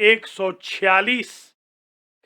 146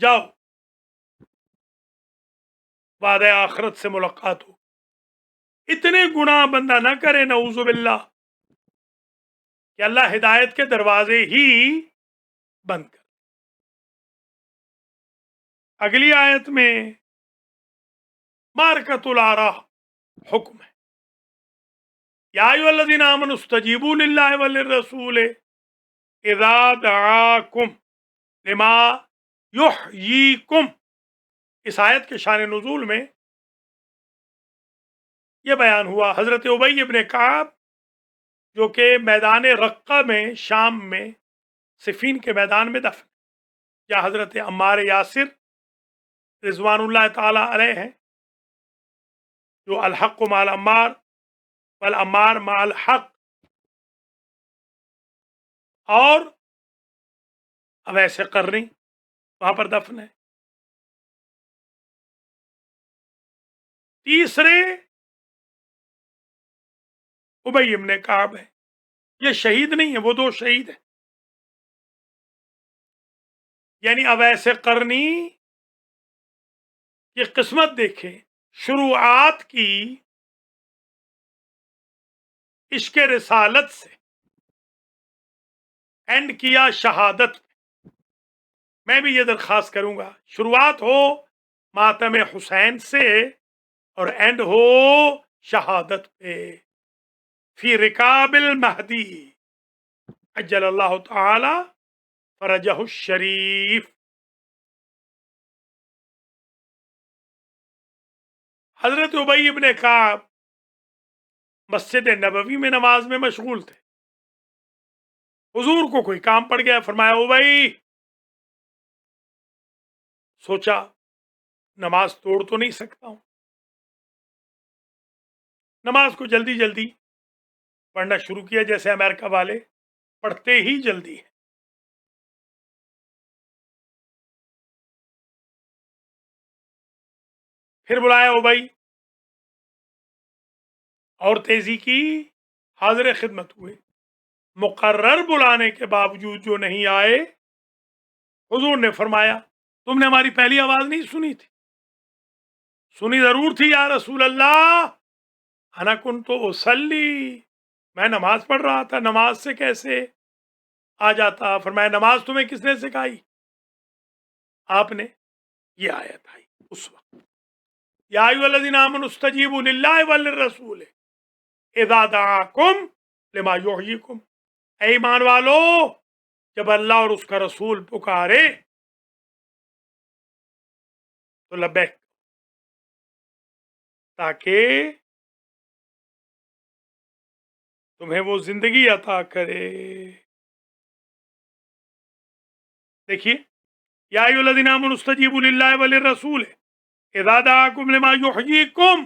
جاؤ وعدہ آخرت سے ملاقات ہو. اتنے گناہ بندہ نہ کرے نعوذ باللہ کہ اللہ ہدایت کے دروازے ہی بند کر. اگلی آیت میں مارکۃ العراء حکم ہے. یا ایھا الذین آمنوا استجیبوا للہ وللرسول اذا دعاکم لما یحییکم. اس آیت کے شان نزول میں یہ بیان ہوا حضرت ابی ابن کعب جو کہ میدان رقہ میں شام میں صفین کے میدان میں دفن، یا حضرت عمار یاسر رضوان اللہ تعالی علیہ ہیں جو الحق مع العمار والعمار مع الحق، اور اویس قرنی وہاں پر دفن ہے. تیسرے ابی ابن کعب ہے. یہ شہید نہیں ہے، وہ دو شہید ہیں. یعنی اویس قرنی کی قسمت دیکھیں، شروعات کی عشق رسالت سے، اینڈ کیا شہادت. میں بھی یہ درخواست کروں گا شروعات ہو ماتم حسین سے اور اینڈ ہو شہادت پہ. فی رکاب المہدی عجل اللہ تعالی فرجہ الشریف. حضرت ابی ابن کعب مسجد نبوی میں نماز میں مشغول تھے. حضور کو کوئی کام پڑ گیا، فرمایا ابی، سوچا نماز توڑ تو نہیں سکتا ہوں، نماز کو جلدی جلدی پڑھنا شروع کیا جیسے امریکہ والے پڑھتے ہی جلدی ہے. پھر بلایا ابی اور تیزی کی، حاضر خدمت ہوئے. مقرر بلانے کے باوجود جو نہیں آئے، حضور نے فرمایا تم نے ہماری پہلی آواز نہیں سنی تھی؟ سنی ضرور تھی یا رسول اللہ، انا کنت اصلی، میں نماز پڑھ رہا تھا، نماز سے کیسے آ جاتا؟ فرمایا نماز تمہیں کس نے سکھائی؟ آپ نے. یہ آیت آئی اس وقت، یا ایھا الذین آمنوا استجیبوا للہ وللرسول اذا دعاکم لما یحییکم. اے ایمان والو، جب اللہ اور اس کا رسول پکارے تو لبیک، تاکہ تمہیں وہ زندگی عطا کرے. دیکھیے، یا ایھا الذین آمنوا استجیبوا للہ وللرسول اذا دعاکم لما یحییکم.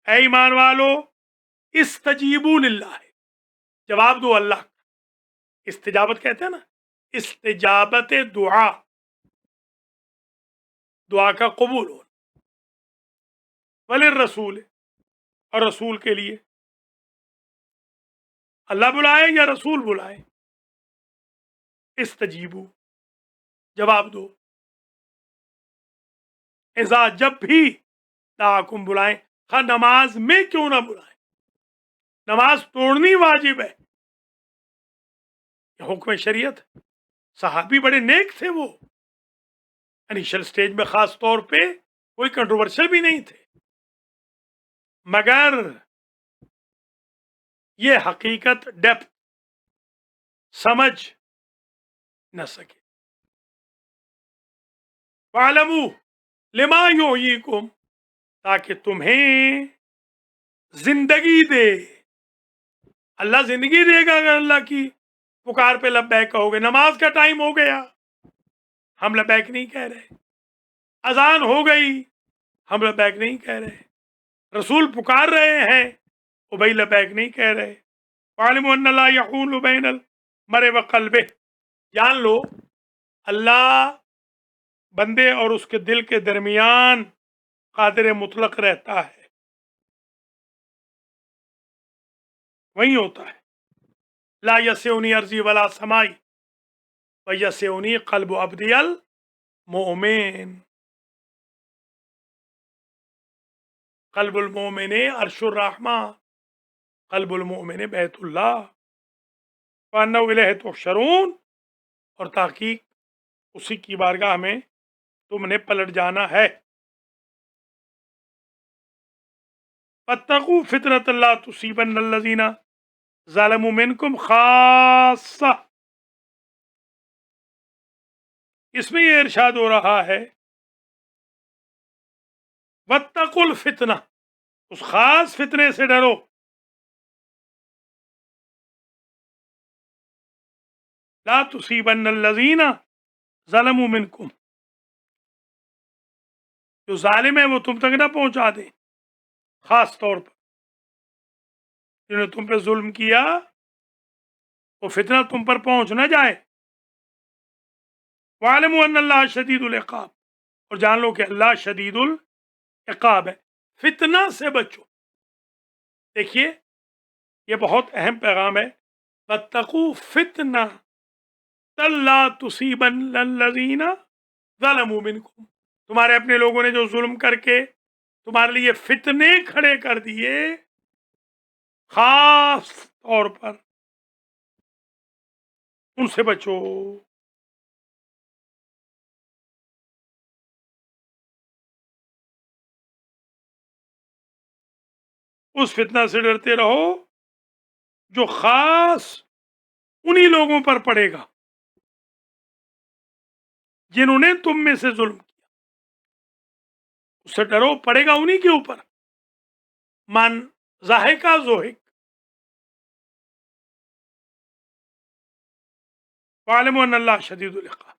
اے ایمان والو، استجیبوا للہ، جواب دو اللہ کا. استجابت کہتے ہیں نا، استجابت دعا، دعا کا قبول ہونا. وللرسول، اور رسول کے لیے، اللہ بلائے یا رسول بلائے، استجیبو، جواب دو. اذا، جب بھی، دعاکم، بلائیں، خواہ نماز میں کیوں نہ بلائیں. نماز توڑنی واجب ہے، یہ حکم شریعت. صحابی بڑے نیک تھے، وہ انیشل سٹیج میں خاص طور پہ کوئی کنٹروورشل بھی نہیں تھے، مگر یہ حقیقت ڈیپتھ سمجھ نہ سکے. وَاعْلَمُوا لِمَا يُحْيِيكُمْ، تاکہ تمہیں زندگی دے. اللہ زندگی دے گا اگر اللہ کی پکار پہ لبیک کہو گے. نماز کا ٹائم ہو گیا، ہم لبیک نہیں کہہ رہے. اذان ہو گئی، ہم لبیک نہیں کہہ رہے. رسول پکار رہے ہیں، ابی لبیک نہیں کہہ رہے. وَاعْلَمُوا أَنَّ اللَّهَ يَحُولُ بَيْنَ الْمَرْءِ وَقَلْبِهِ، جان لو اللہ بندے اور اس کے دل کے درمیان قادر مطلق رہتا ہے، وہیں ہوتا ہے. لا یسعنی ارضی ولا سمائی ویسعنی قلب عبدی مومن. قلب المومن عرش الرحمن، قلب المومن بیت اللہ، وَأَنَّهُ إِلَيْهِ تُحْشَرُونَ، اور تحقیق اسی کی بارگاہ میں تم نے پلٹ جانا ہے. فَاتَّقُوا فِتْنَةً لَا تُصِيبَنَّ الَّذِينَ ظَلَمُوا مِنْكُمْ خَاصَّةً. اس میں یہ ارشاد ہو رہا ہے وَاتَّقُوا الْفِتْنَةَ، اس خاص فتنے سے ڈرو. لا تصیبن الذین ظلموا منکم، جو ظالم ہے وہ تم تک نہ پہنچا دیں، خاص طور پر جنہوں نے تم پہ ظلم کیا وہ فتنہ تم پر پہنچ نہ جائے. وَاعْلَمُوا أَنَّ اللَّهَ شَدِيدُ الْعِقَابِ، اور جان لو کہ اللہ شدید العقاب ہے. فتنہ سے بچو. دیکھیے یہ بہت اہم پیغام ہے. وَاتَّقُوا فِتْنَةً لَا تُصِيبَنَّ الَّذِينَ ظَلَمُوا مِنْكُمْ، تمہارے اپنے لوگوں نے جو ظلم کر کے تمہارے لیے فتنے کھڑے کر دیے، خاص طور پر ان سے بچو. اس فتنہ سے ڈرتے رہو جو خاص انہی لوگوں پر پڑے گا جنہوں نے تم میں سے ظلم کیا. اس سے ڈرو، پڑے گا انہی کے اوپر. من ضاحکہ زوہک. وَاعْلَمُوا أَنَّ اللَّهَ شَدِيدُ الْعِقَابِ.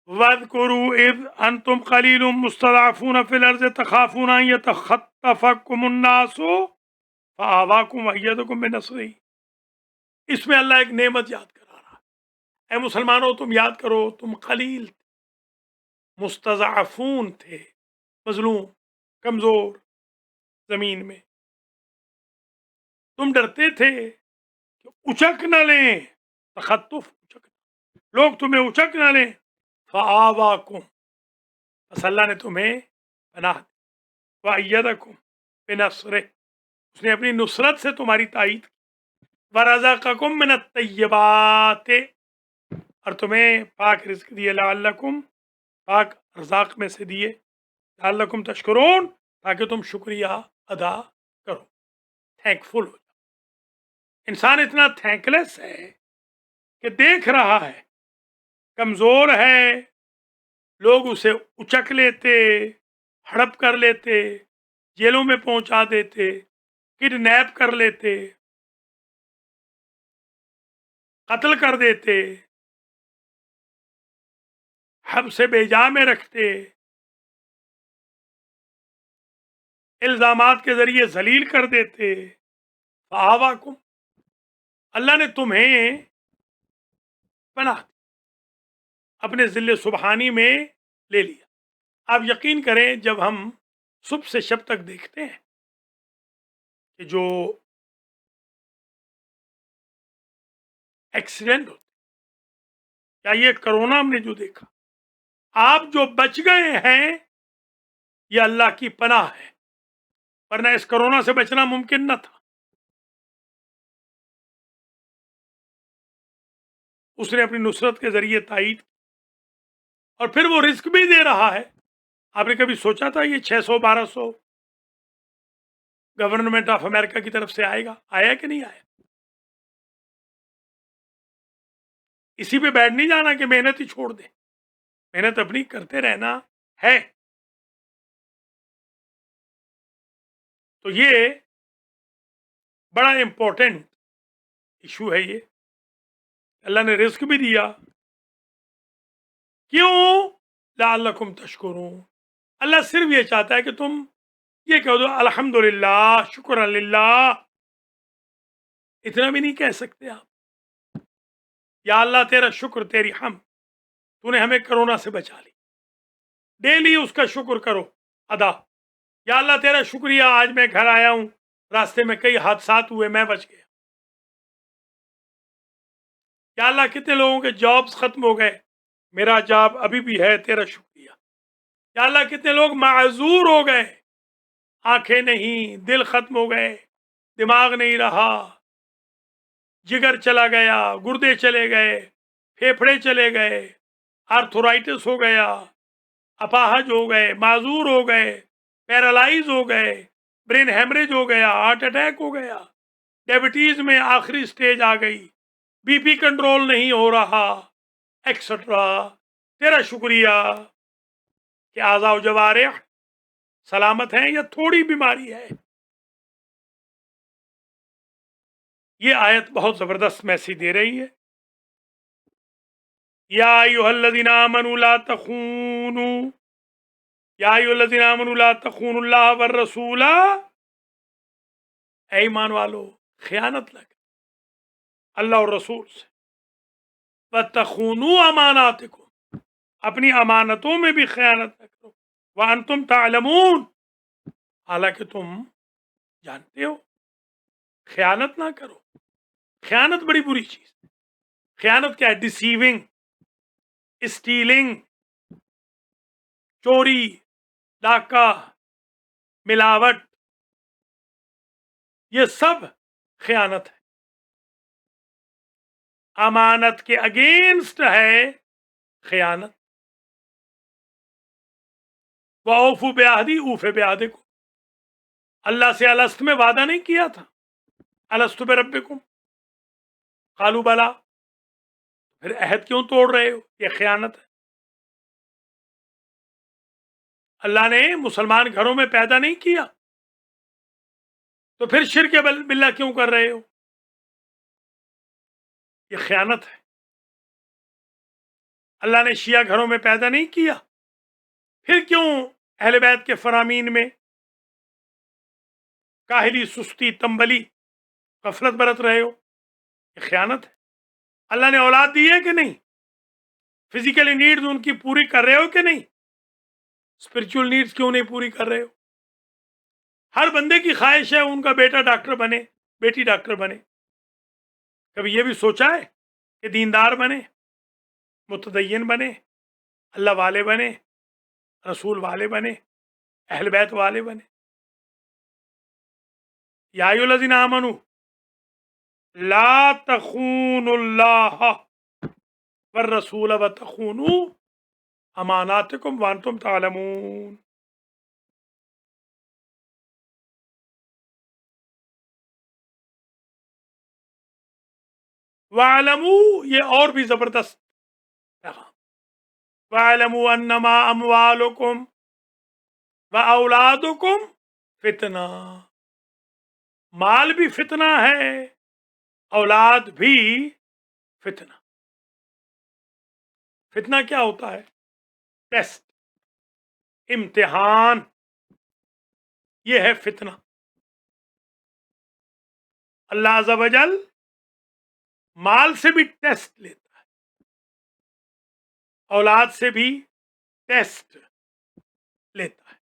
وَاذْكُرُوا إِذْ أَنْتُمْ قَلِيلٌ مُسْتَضْعَفُونَ فِي الْأَرْضِ تَخَافُونَ أَنْ يَتَخَطَّفَكُمُ النَّاسُ فَآوَاكُمْ وَأَيَّدَكُمْ بِنَصْرِهِ. اس میں اللہ ایک نعمت یاد کرا رہا. اے مسلمانوں تم یاد کرو، تم قلیل تھے، مستضعفون تھے، مظلوم، کمزور زمین میں. تم ڈرتے تھے کہ اچک نہ لیں، تخطف اچک، لوگ تمہیں اچک نہ لیں. فآواکم، بس اللہ نے تمہیں پناہ دی. وَأَيَّدَكُمْ بِنَصْرِهِ، اس نے اپنی نصرت سے تمہاری تائید کی. وَرَزَقَكُم مِّنَ الطَّيِّبَاتِ، اور تمہیں پاک رزق دیے. لعلکم، پاک ارزاق میں سے دیے. لعلکم تشکرون، تاکہ تم شکریہ ادا کرو، تھینک فل ہو جاؤ. انسان اتنا تھینک لیس ہے کہ دیکھ رہا ہے کمزور ہے، لوگ اسے اچک لیتے، ہڑپ کر لیتے، جیلوں میں پہنچا دیتے، کڈنیپ کر لیتے، قتل کر دیتے، حبس بیجا میں رکھتے، الزامات کے ذریعے ذلیل کر دیتے. فآواکم، اللہ نے تمہیں پناہ دی، اپنے ذل سبحانی میں لے لیا. آپ یقین کریں جب ہم صبح سے شب تک دیکھتے ہیں کہ جو ایکسیڈنٹ ہوتے، یا یہ کرونا ہم نے جو دیکھا، آپ جو بچ گئے ہیں یہ اللہ کی پناہ ہے، ورنہ اس کرونا سے بچنا ممکن نہ تھا. اس نے اپنی نصرت کے ذریعے تائید، اور پھر وہ رزق بھی دے رہا ہے. آپ نے کبھی سوچا تھا یہ 600-1200 گورنمنٹ آف امریکہ کی طرف سے آئے گا؟ آیا کہ نہیں آیا؟ اسی پہ بیٹھ نہیں جانا کہ محنت ہی چھوڑ دیں، محنت اپنی کرتے رہنا ہے. تو یہ بڑا امپورٹنٹ ایشو ہے. یہ اللہ نے رزق بھی دیا، کیوں؟ لعلکم تشکرون. اللہ صرف یہ چاہتا ہے کہ تم یہ کہہ دو الحمدللہ، شکر للہ. اتنا بھی نہیں کہہ سکتے آپ. یا اللہ تیرا شکر، تیری حمد، تو نے ہمیں کرونا سے بچا لی. ڈیلی اس کا شکر کرو ادا. یا اللہ تیرا شکریہ، آج میں گھر آیا ہوں، راستے میں کئی حادثات ہوئے، میں بچ گیا. یا اللہ کتنے لوگوں کے جابز ختم ہو گئے، میرا جاب ابھی بھی ہے، تیرا شکریہ۔ یا اللہ کتنے لوگ معذور ہو گئے، آنکھیں نہیں، دل ختم ہو گئے، دماغ نہیں رہا، جگر چلا گیا، گردے چلے گئے، پھیپھڑے چلے گئے، آرتھورائٹس ہو گیا، اپاہج ہو گئے، معذور ہو گئے، پیرالائز ہو گئے، برین ہیمریج ہو گیا، ہارٹ اٹیک ہو گیا، ڈائبٹیز میں آخری سٹیج آ گئی، بی پی کنٹرول نہیں ہو رہا، ایکسٹرا۔ تیرا شکریہ کہ اعضاء و جوارح سلامت ہیں یا تھوڑی بیماری ہے۔ یہ آیت بہت زبردست میسیج دے رہی ہے، یا ایھا الذین آمنوا لا تخونوا، یا ایھا الذین آمنوا لا تخونوا اللہ والرسول، اے ایمان والو خیانت نہ کرو اللہ اور رسول سے، وتخونوا اماناتکم، اپنی امانتوں میں بھی خیانت نہ کرو، وانتم تعلمون، حالانکہ تم جانتے ہو۔ خیانت نہ کرو، خیانت بڑی بری چیز، خیانت کیا ہے؟ ڈیسیونگ، اسٹیلنگ، چوری، ڈاکہ، ملاوٹ، یہ سب خیانت ہے، امانت کے اگینسٹ ہے خیانت۔ وَأَوْفُوا بِعَهْدِي، اوفے بعہدکم، اللہ سے الست میں وعدہ نہیں کیا تھا، الست بربکم، قالوا بلا، پھر عہد کیوں توڑ رہے ہو؟ یہ خیانت ہے۔ اللہ نے مسلمان گھروں میں پیدا نہیں کیا، تو پھر شرک باللہ کیوں کر رہے ہو؟ یہ خیانت ہے۔ اللہ نے شیعہ گھروں میں پیدا نہیں کیا، پھر کیوں اہل بیت کے فرامین میں کاہلی، سستی، تنبلی، غفلت برت رہے ہو؟ یہ خیانت ہے۔ اللہ نے اولاد دی ہے کہ نہیں؟ فزیکلی نیڈز ان کی پوری کر رہے ہو کہ نہیں؟ اسپرچول نیڈز کیوں نہیں پوری کر رہے ہو؟ ہر بندے کی خواہش ہے ان کا بیٹا ڈاکٹر بنے، بیٹی ڈاکٹر بنے۔ کبھی یہ بھی سوچا ہے کہ دیندار بنے، متدین بنے، اللہ والے بنے، رسول والے بنے، اہل بیت والے بنے؟ یا ایھا الذین آمنوا لا تخونوا اللہ والرسول وتخونوا اماناتکم وانتم تعلمون۔ وَاعْلَمُوا، یہ اور بھی زبردست پیغام، وَاعْلَمُوا أَنَّمَا أَمْوَالُكُمْ وَأَوْلَادُكُمْ فتنہ، مال بھی فتنہ ہے، اولاد بھی فتنہ۔ فتنہ کیا ہوتا ہے؟ ٹیسٹ، امتحان، یہ ہے فتنہ۔ اللہ عز و جل مال سے بھی ٹیسٹ لیتا ہے، اولاد سے بھی ٹیسٹ لیتا ہے۔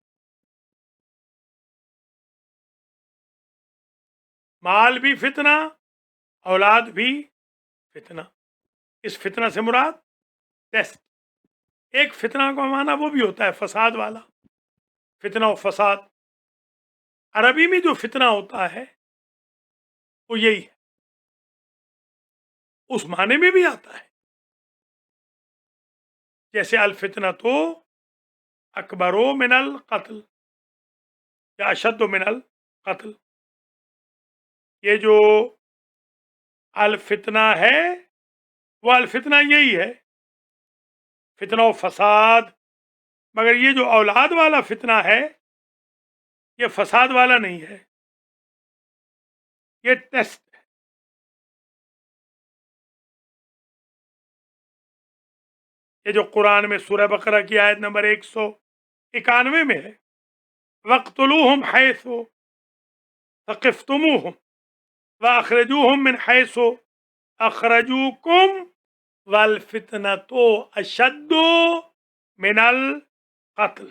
مال بھی فتنہ، اولاد بھی فتنہ۔ اس فتنہ سے مراد ٹیسٹ۔ ایک فتنہ کا معنی وہ بھی ہوتا ہے فساد والا، فتنہ و فساد۔ عربی میں جو فتنہ ہوتا ہے وہ یہی ہے، اس معنی میں بھی آتا ہے، جیسے الفتنہ تو اکبر من القتل یا اشد من القتل۔ یہ جو الفتنہ ہے وہ الفتنہ یہی ہے، فتنہ و فساد، مگر یہ جو اولاد والا فتنہ ہے یہ فساد والا نہیں ہے، یہ ٹیسٹ ہے۔ یہ جو قرآن میں سورہ بقرہ کی آیت نمبر 191 میں ہے، وَاقْتُلُوهُمْ حَيْثُ ثَقِفْتُمُوهُمْ وَأَخْرِجُوهُمْ مِنْ حَيْثُ أَخْرَجُوكُمْ وَالْفِتْنَةُ أَشَدُّ مِنَ القتل،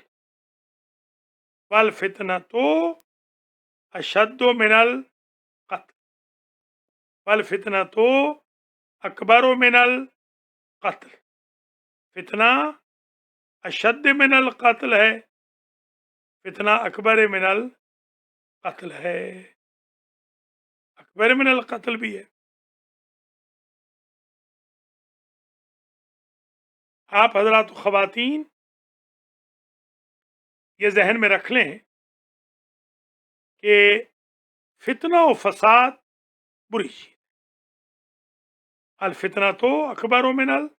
وَالْفِتْنَةُ أَشَدُّ مِنَ القتل، وَالْفِتْنَةُ أَكْبَرُ مِنَ القتل۔ فتنہ اشد من القتل ہے، فتنہ اکبر من القتل ہے، اکبر من القتل بھی ہے۔ آپ حضرات و خواتین یہ ذہن میں رکھ لیں کہ فتنہ و فساد بری چیز، الفتنہ تو اکبر من القتل۔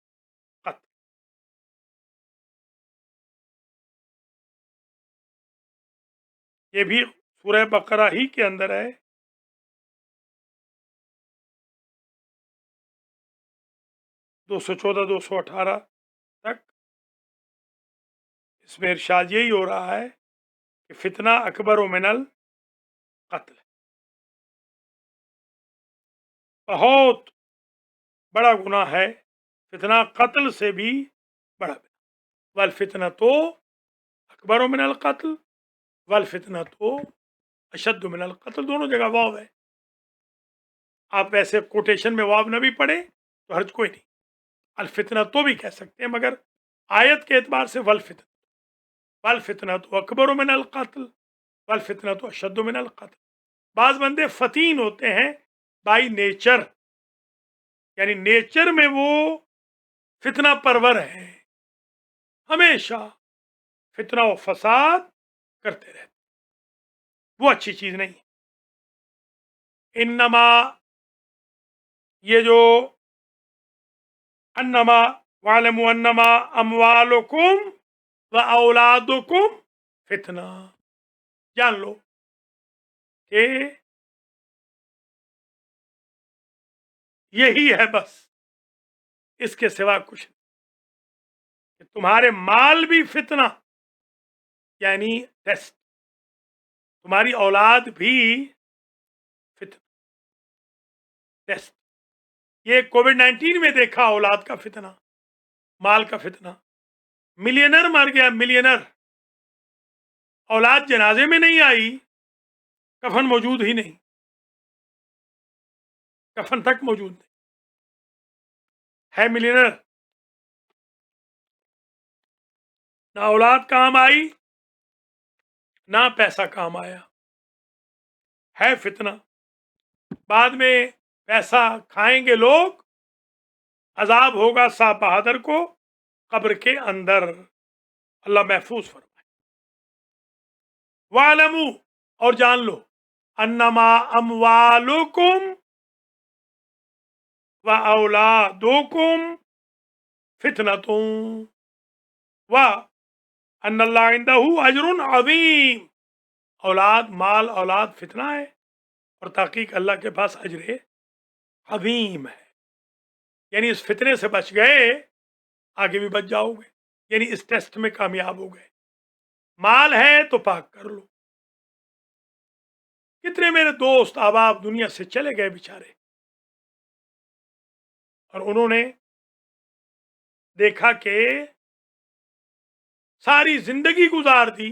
یہ بھی سورہ بقرہ ہی کے اندر ہے، 214 218 تک اس میں ارشاد یہی ہو رہا ہے کہ فتنہ اکبر و من القتل، بہت بڑا گناہ ہے، فتنہ قتل سے بھی بڑا گناہ، والفتنہ تو اکبر و من القتل والفتنہ تو اشد من القتل، دونوں جگہ واو ہے۔ آپ ویسے کوٹیشن میں واو نہ بھی پڑھیں تو حرج کوئی نہیں، الفتنہ تو بھی کہہ سکتے ہیں، مگر آیت کے اعتبار سے والفتنہ تو اکبر من القتل والفتنہ تو اشد من القتل۔ بعض بندے فتین ہوتے ہیں بائی نیچر، یعنی نیچر میں وہ فتنہ پرور ہیں، ہمیشہ فتنہ و فساد کرتے رہتے، وہ اچھی چیز نہیں۔ انما یہ جو انما وعلموا انما اموالکم و اولادکم فتنہ، جان لو کہ یہی ہے بس، اس کے سوا کچھ نہیں، کہ تمہارے مال بھی فتنہ یعنی ٹیسٹ، تمہاری اولاد بھی فتنہ ٹیسٹ۔ یہ کووڈ 19 میں دیکھا، اولاد کا فتنہ، مال کا فتنہ، ملینر مر گیا، ملینر، اولاد جنازے میں نہیں آئی، کفن موجود ہی نہیں، کفن تک موجود نہیں ہے، ملینر، نہ اولاد کام آئی نہ پیسہ کام آیا، ہے فتنہ۔ بعد میں پیسہ کھائیں گے لوگ، عذاب ہوگا صاحب بہادر کو قبر کے اندر، اللہ محفوظ فرمائے۔ وَاعْلَمُوا، اور جان لو، انما اموالکم وَأَوْلَادُكُمْ فِتْنَةٌ وَأَنَّ اللَّهَ عِندَهُ أَجْرٌ عَظِيمٌ، اولاد، مال اولاد فتنہ ہے، اور تحقیق اللہ کے پاس اجر عظیم ہے، یعنی اس فتنے سے بچ گئے، آگے بھی بچ جاؤ گے، یعنی اس ٹیسٹ میں کامیاب ہو گئے۔ مال ہے تو پاک کر لو۔ کتنے میرے دوست احباب دنیا سے چلے گئے بیچارے، اور انہوں نے دیکھا کہ ساری زندگی گزار دی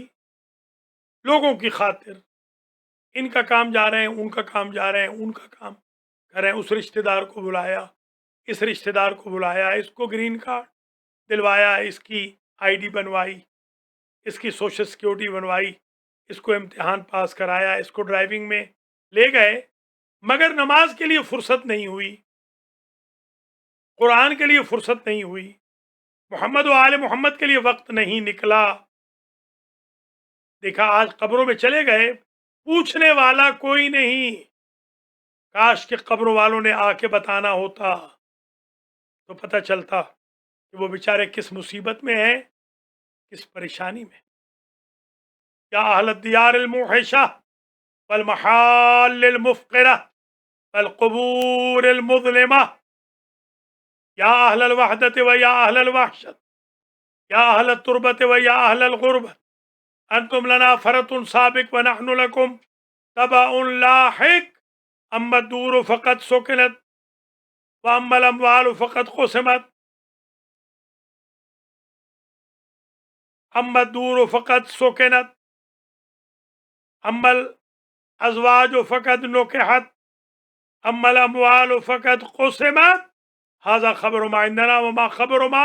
لوگوں کی خاطر، ان کا کام جا رہے ہیں، ان کا کام جا رہے ہیں، ان کا کام کر رہے ہیں، اس رشتہ دار کو بلایا، اس رشتہ دار کو بلایا، اس کو گرین کارڈ دلوایا، اس کی آئی ڈی بنوائی، اس کی سوشل سیکیورٹی بنوائی، اس کو امتحان پاس کرایا، اس کو ڈرائیونگ میں لے گئے، مگر نماز کے لیے فرصت نہیں ہوئی، قرآن کے لیے فرصت نہیں ہوئی، محمد و آل محمد کے لیے وقت نہیں نکلا۔ دیکھا آج قبروں میں چلے گئے، پوچھنے والا کوئی نہیں، کاش کہ قبروں والوں نے آ کے بتانا ہوتا تو پتہ چلتا کہ وہ بیچارے کس مصیبت میں ہیں، کس پریشانی میں۔ یا اہل الدیار الموحشہ والمحال المفقرہ والقبور المظلمہ، یا اہل الوحدت و یا اہل الوحشت، یا اہل التربت و یا اہل الغربت، انتم لنا فرط سابق ونحن لکم تبع لاحق، اما الدور فقد سکنت واما الاموال فقد قسمت، اما الدور فقد سکنت، اما الازواج فقد نکحت، اما الاموال فقد قسمت، هذا خبر ما عندنا وما خبر ما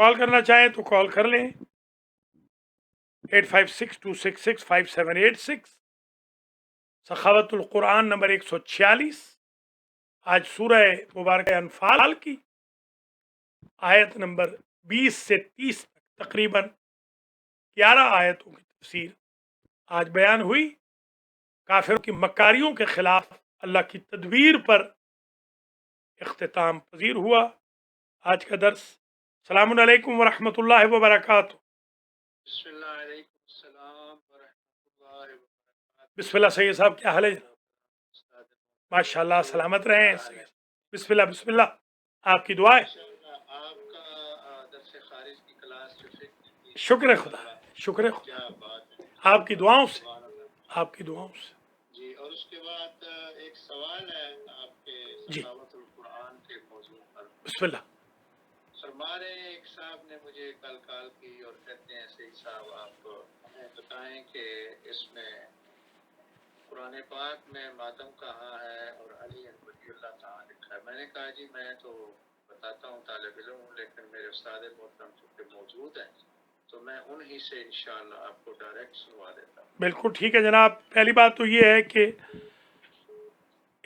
کال کرنا چاہیں تو کال کر لیں 8562665786 سخاوت القرآن نمبر 146. آج سورہ مبارکہ انفال کی آیت نمبر 20 سے 30 تک تقریباً 11 آیتوں کی تفسیر آج بیان ہوئی. کافروں کی مکاریوں کے خلاف اللہ کی تدبیر پر اختتام پذیر ہوا آج کا درس. السلام علیکم ورحمۃ اللہ وبرکاتہ. بسم اللہ علیکم السلام ورحمۃ اللہ وبرکاتہ. بسم اللہ سید صاحب، کیا حال ہے؟ استاد ماشاء اللہ، سلامت رہیں. بسم اللہ بسم اللہ، آپ کی دعائیں. آپ کا درس خارج کی کلاس جو فکر کی، شکر خدا، شکر خدا، کیا بات ہے، آپ کی دعاؤں سے، سبحان اللہ. آپ کی دعاؤں سے. جی، اور اس کے بعد ایک سوال ہے آپ کے جی. سخاوت القرآن کے موضوع پر. بسم اللہ. ہمارے ایک صاحب نے مجھے کل کال کی اور کہتے ہیں سید صاحب آپ ہمیں بتائیں کہ اس میں قرآن پاک میں ماتم کہاں ہے اور علی ولی اللہ کہاں لکھا ہے. میں نے کہا جی میں تو بتاتا ہوں، طالب علم ہوں، لیکن میرے استاد محترم چونکہ موجود ہیں تو میں انہی سے انشاءاللہ آپ کو ڈائریکٹ سنوا دیتا ہوں. بالکل ٹھیک ہے جناب. پہلی بات تو یہ ہے کہ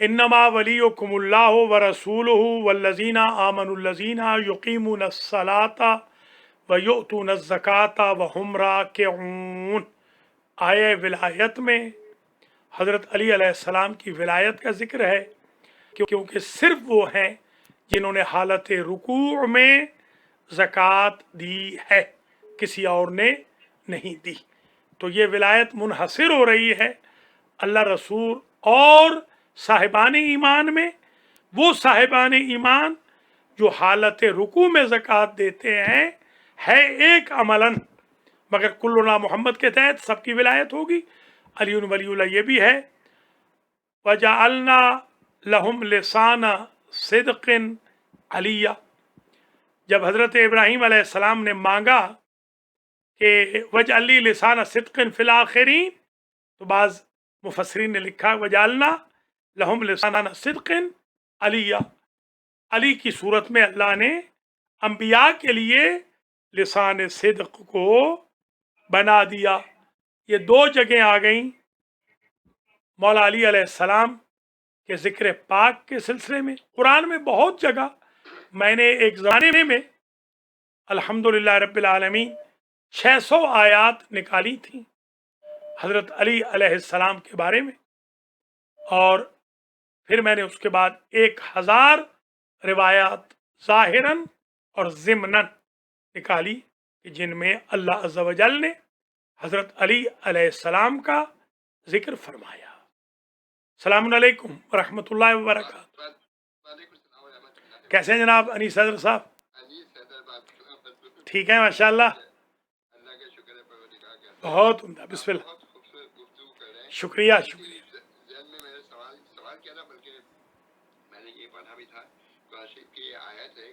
انما ولیکم اللہ ورسولہ والذین آمنوا الذین یقیمون الصلاۃ ویؤتون الزکاۃ وہم راکعون. آیہ ولایت میں حضرت علی علیہ السلام کی ولایت کا ذکر ہے، کیونکہ صرف وہ ہیں جنہوں نے حالت رکوع میں زکوٰۃ دی ہے، کسی اور نے نہیں دی. تو یہ ولایت منحصر ہو رہی ہے اللہ رسول اور صاحبان ایمان میں. وہ صاحبان ایمان جو حالت رکوع میں زکوٰۃ دیتے ہیں ہے ایک عملاً، مگر کلنا محمد کے تحت سب کی ولایت ہوگی. علی ولی اللہ یہ بھی ہے. وجعلنا لہم لسان صدق علیہ. جب حضرت ابراہیم علیہ السلام نے مانگا کہ وجعل لی لسان صدق فی الآخرین، تو بعض مفسرین نے لکھا وجعلنا لہم لسان صدق علیہ. علی کی صورت میں اللہ نے انبیاء کے لیے لسان صدق کو بنا دیا. یہ دو جگہیں آ گئیں مولا علی علیہ السلام کے ذکر پاک کے سلسلے میں. قرآن میں بہت جگہ میں نے ایک زمانے میں الحمدللہ رب العالمین 600 آیات نکالی تھیں حضرت علی علیہ السلام کے بارے میں، اور پھر میں نے اس کے بعد 1000 روایات ظاہراً اور ضمناً نکالی جن میں اللہ عز و جل نے حضرت علی علیہ السلام کا ذکر فرمایا. السلام علیکم ورحمۃ اللہ وبرکاتہ. کیسے ہیں جناب انیس صدر صاحب؟ ٹھیک ہے ماشاء اللہ، بہت عمدہ. بسم اللہ. شکریہ شکریہ. سوال کیا تھا، بلکہ میں نے یہ پڑھا بھی تھا قرآن شریف کی یہ آیت ہے،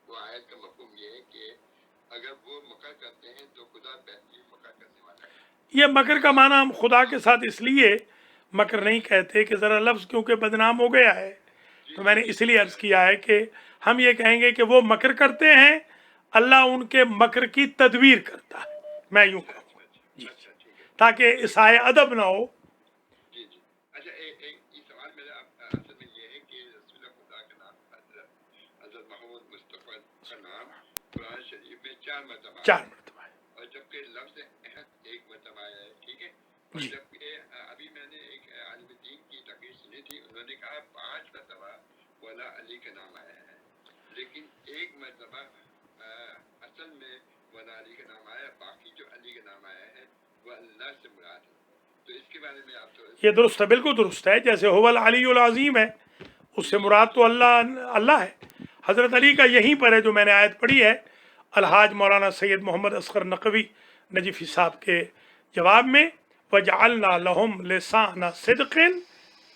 وہ آیت کا مفہوم یہ ہے کہ اگر وہ مکر کرتے ہیں تو خدا بہترین مکر کرنے والا ہے. یہ مکر کا معنی ہم خدا کے ساتھ اس لیے مکر نہیں کہتے کہ ذرا لفظ کیونکہ بدنام ہو گیا ہے، تو میں نے اس لیے عرض کیا ہے کہ ہم یہ کہیں گے کہ وہ مکر کرتے ہیں، اللہ ان کے مکر کی تدبیر کرتا ہے. میں یوں کہوں گا جی، تاکہ اسائے ادب نہ ہو. جی جی. اچھا، ایک سوال میرا اصل میں یہ ہے کہ رسول خدا کا نام حضرت محمد مصطفیٰ کا نام قرآن شریف میں 4 مرتبہ ہے، اور جبکہ لفظ احد 1 مرتبہ آیا ہے. ٹھیک ہے. اور جبکہ ابھی میں نے ایک عالم دین کی تقریر سنی تھی، انہوں نے کہا 5 مرتبہ مولا علی کا نام آیا ہے، لیکن 1 مرتبہ اصل میں مولا علی کا نام آیا، باقی جو علی کا نام آیا ہے وہ اللہ سے مراد ہے. تو اس کے بارے میں آپ تو یہ درست ہے، بالکل درست ہے. جیسے هو العلی العظیم ہے، اس سے مراد تو اللہ ہے. حضرت علی کا یہیں پر ہے جو میں نے آیت پڑھی ہے الحاج مولانا سید محمد اصغر نقوی نجفی صاحب کے جواب میں وجعلنا لہم لسان صدق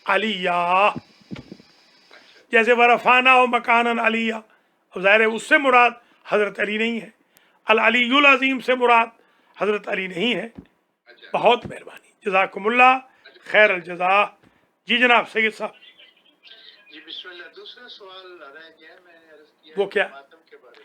علیہ. جیسے ورفعنا مکانا علیہ، اب ظاہر ہے اس سے مراد حضرت علی نہیں ہے. العلی العظیم سے مراد حضرت علی نہیں ہے. بہت مہربانی، جزاکم اللہ خیر الجزا. جی جناب سید صاحب. جی بسم اللہ. دوسرا سوال رہ گیا، میں نے عرض کیا وہ کیا؟ ماتم کے بارے میں.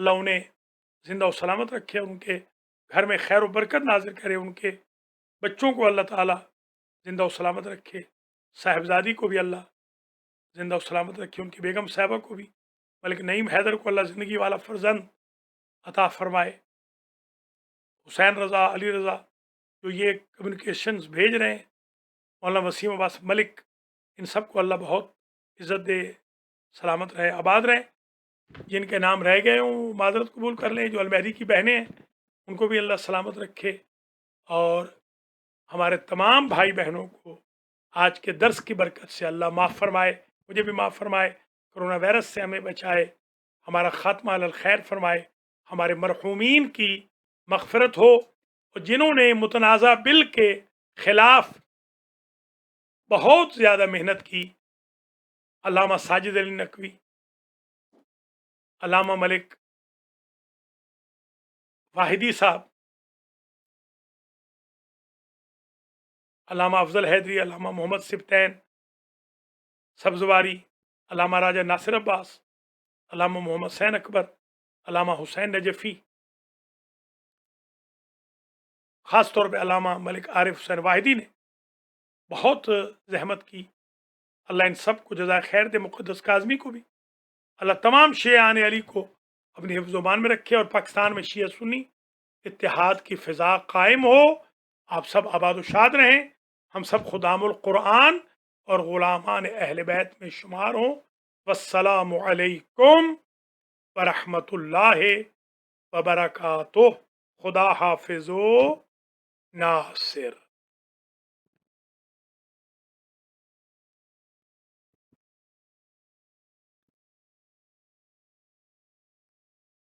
اللہ انہیں زندہ و سلامت رکھے، ان کے گھر میں خیر و برکت نازل کرے، ان کے بچوں کو اللہ تعالیٰ زندہ و سلامت رکھے، صاحبزادی کو بھی اللہ زندہ و سلامت رکھے، ان کی بیگم صاحبہ کو بھی، ملک نعیم حیدر کو اللہ زندگی والا فرزند عطا فرمائے، حسین رضا، علی رضا جو یہ کمیونیکیشنز بھیج رہے ہیں، مولانا وسیم عباس ملک، ان سب کو اللہ بہت عزت دے، سلامت رہے، آباد رہے، جن کے نام رہ گئے ہوں معذرت قبول کر لیں، جو المہدی کی بہنیں ہیں ان کو بھی اللہ سلامت رکھے، اور ہمارے تمام بھائی بہنوں کو آج کے درس کی برکت سے اللہ معاف فرمائے، مجھے بھی معاف فرمائے، کرونا وائرس سے ہمیں بچائے، ہمارا خاتمہ علی الخیر فرمائے، ہمارے مرحومین کی مغفرت ہو، اور جنہوں نے متنازع بل کے خلاف بہت زیادہ محنت کی، علامہ ساجد علی نقوی، علامہ ملک واحدی صاحب، علامہ افضل حیدری، علامہ محمد سبطین سبزواری، علامہ راجہ ناصر عباس، علامہ محمد حسین اکبر، علامہ حسین نجفی، خاص طور پہ علامہ ملک عارف حسین واحدی نے بہت زحمت کی، اللہ ان سب کو جزائے خیر دے، مقدس کاظمی کو بھی، اللہ تمام شیعان علی کو اپنی حفظ و امان میں رکھے، اور پاکستان میں شیعہ سنی اتحاد کی فضا قائم ہو، آپ سب آباد و شاد رہیں، ہم سب خدام القرآن اور غلامان اہل بیت میں شمار ہوں، والسلام علیکم ورحمۃ اللہ وبرکاتہ، خدا حافظ و ناصر۔